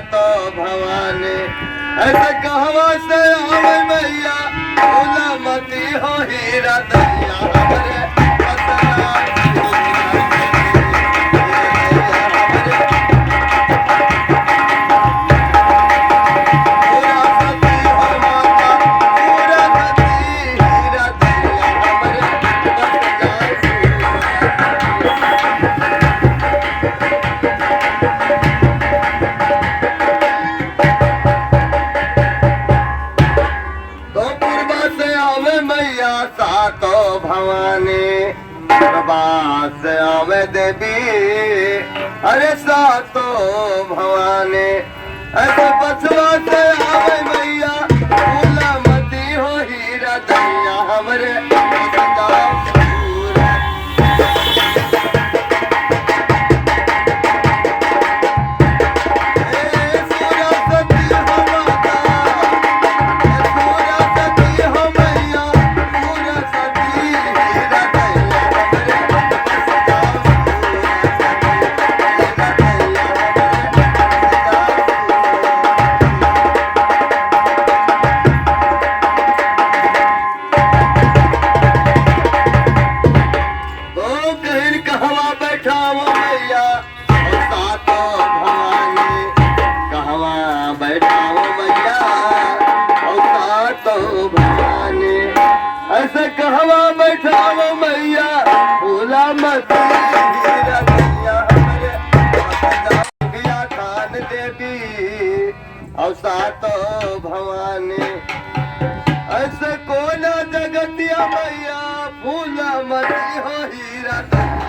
सातो भवानी ऐसे कहवा से आवे मैया भूला मती हो हीरा दैया हमरे सातो भवानी प्रभास आवे देवी अरे सातो भवानी ऐसे पछवा से आवे मैया भूला मती हो हीरा दैया हमरे ऐसे कहवा बैठाओ मैया भूला मत हीरा दैया हमरे खान देवी और सातो भवानी ऐसे कोना जगतिया मैया भूला मत हो हीरा दैया